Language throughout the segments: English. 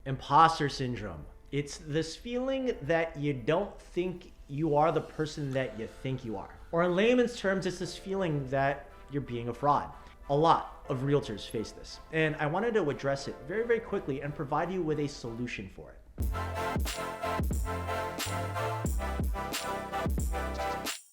Imposter syndrome. It's this feeling that you don't think you are the person that you think you are. Or in layman's terms, it's this feeling that you're being a fraud. A lot of realtors face this, and I wanted to address it very, very quickly and provide you with a solution for it.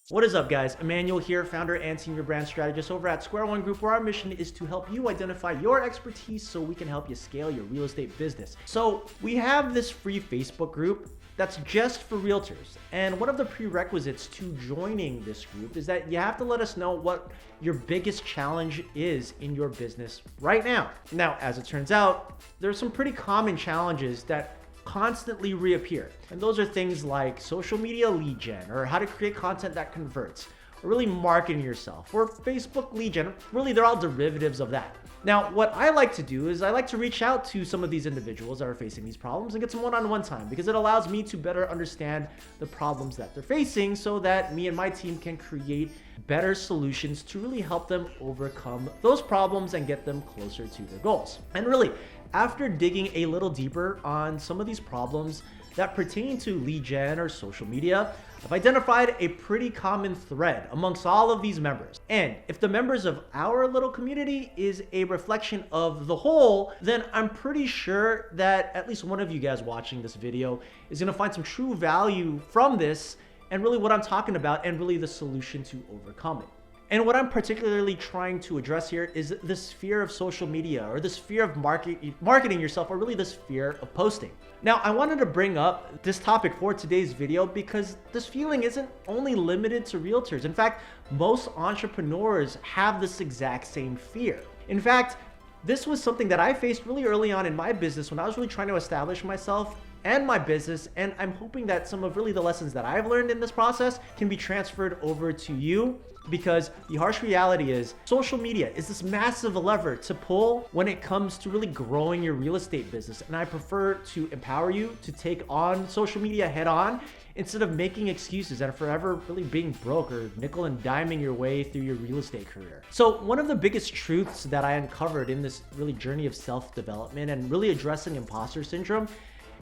What is up, guys? Emmanuel here, founder and senior brand strategist over at Square One Group, where our mission is to help you identify your expertise so we can help you scale your real estate business. So we have this free Facebook group that's just for realtors. And one of the prerequisites to joining this group is that you have to let us know what your biggest challenge is in your business right now. Now, as it turns out, there's some pretty common challenges that constantly reappear. And those are things like social media lead gen, or how to create content that converts, or really marketing yourself, or Facebook lead gen. Really, they're all derivatives of that. Now, what I like to do is I like to reach out to some of these individuals that are facing these problems and get some one-on-one time, because it allows me to better understand the problems that they're facing so that me and my team can create better solutions to really help them overcome those problems and get them closer to their goals. And really, after digging a little deeper on some of these problems that pertain to lead gen or social media, I've identified a pretty common thread amongst all of these members. And if the members of our little community is a reflection of the whole, then I'm pretty sure that at least one of you guys watching this video is gonna find some true value from this and really what I'm talking about and really the solution to overcome it. And what I'm particularly trying to address here is this fear of social media, or this fear of marketing yourself, or really this fear of posting. Now, I wanted to bring up this topic for today's video because this feeling isn't only limited to realtors. In fact, most entrepreneurs have this exact same fear. In fact, this was something that I faced really early on in my business when I was really trying to establish myself and my business, and I'm hoping that some of really the lessons that I've learned in this process can be transferred over to you, because the harsh reality is social media is this massive lever to pull when it comes to really growing your real estate business. And I prefer to empower you to take on social media head on instead of making excuses and forever really being broke or nickel and diming your way through your real estate career. So one of the biggest truths that I uncovered in this really journey of self-development and really addressing imposter syndrome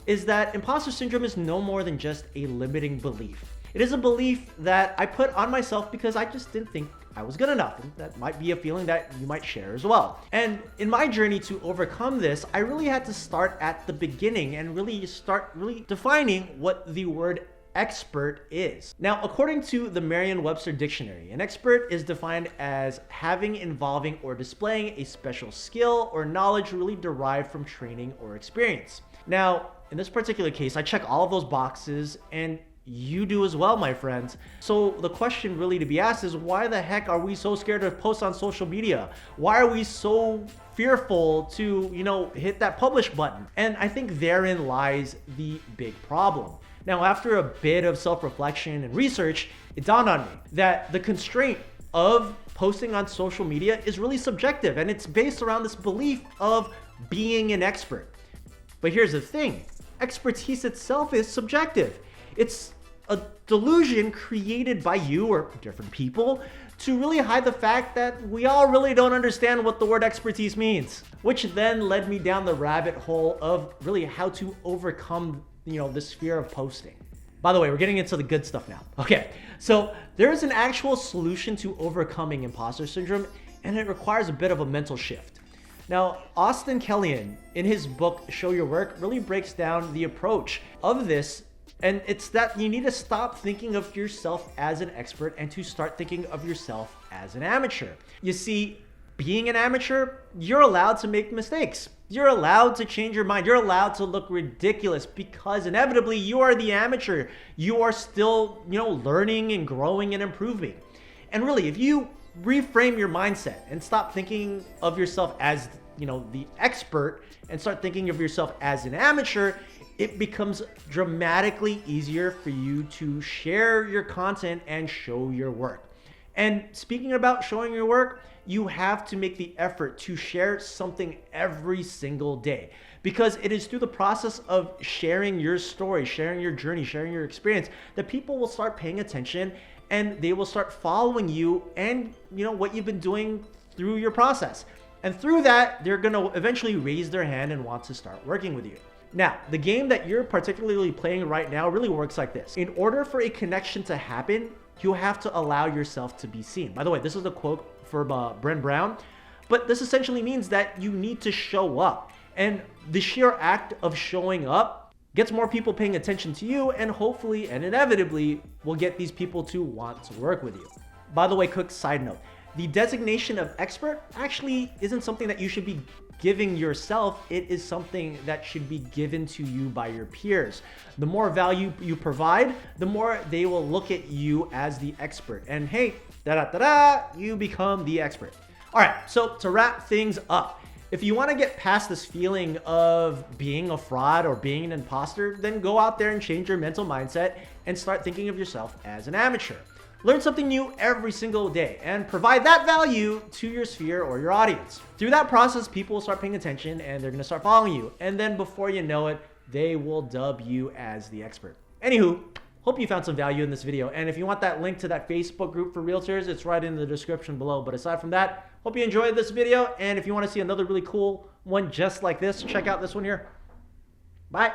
is that imposter syndrome is no more than just a limiting belief. It is a belief that I put on myself because I just didn't think I was good enough. And that might be a feeling that you might share as well. And in my journey to overcome this, I really had to start at the beginning and really start defining what the word expert is. Now, according to the Merriam-Webster dictionary, an expert is defined as having, involving, or displaying a special skill or knowledge really derived from training or experience. Now, in this particular case, I check all of those boxes, and you do as well, my friends. So the question really to be asked is, why the heck are we so scared to post on social media? Why are we so fearful to, hit that publish button? And I think therein lies the big problem. Now, after a bit of self-reflection and research, it dawned on me that the constraint of posting on social media is really subjective, and it's based around this belief of being an expert. But here's the thing, expertise itself is subjective. It's a delusion created by you or different people to really hide the fact that we all really don't understand what the word expertise means, which then led me down the rabbit hole of really how to overcome, this fear of posting. By the way, we're getting into the good stuff now. Okay, so there is an actual solution to overcoming imposter syndrome, and it requires a bit of a mental shift. Now, Austin Kellyan, in his book, Show Your Work, really breaks down the approach of this. And it's that you need to stop thinking of yourself as an expert and to start thinking of yourself as an amateur. You see, being an amateur, you're allowed to make mistakes. You're allowed to change your mind. You're allowed to look ridiculous because inevitably you are the amateur. You are still, learning and growing and improving. And really, if you reframe your mindset and stop thinking of yourself as, the expert and start thinking of yourself as an amateur, it becomes dramatically easier for you to share your content and show your work. And speaking about showing your work, you have to make the effort to share something every single day, because it is through the process of sharing your story, sharing your journey, sharing your experience, that people will start paying attention and they will start following you and what you've been doing through your process. And through that, they're gonna eventually raise their hand and want to start working with you. Now, the game that you're particularly playing right now really works like this. In order for a connection to happen, you have to allow yourself to be seen. By the way, this is a quote from Brent Brown, but this essentially means that you need to show up. And the sheer act of showing up gets more people paying attention to you, and hopefully and inevitably will get these people to want to work with you. By the way, quick side note, the designation of expert actually isn't something that you should be giving yourself. It is something that should be given to you by your peers. The more value you provide, the more they will look at you as the expert. And hey, you become the expert. All right, so to wrap things up, if you want to get past this feeling of being a fraud or being an imposter, then go out there and change your mental mindset and start thinking of yourself as an amateur. Learn something new every single day and provide that value to your sphere or your audience. Through that process, people will start paying attention and they're going to start following you. And then before you know it, they will dub you as the expert. Anywho, hope you found some value in this video. And if you want that link to that Facebook group for realtors, it's right in the description below. But aside from that, hope you enjoyed this video. And if you want to see another really cool one just like this, check out this one here. Bye.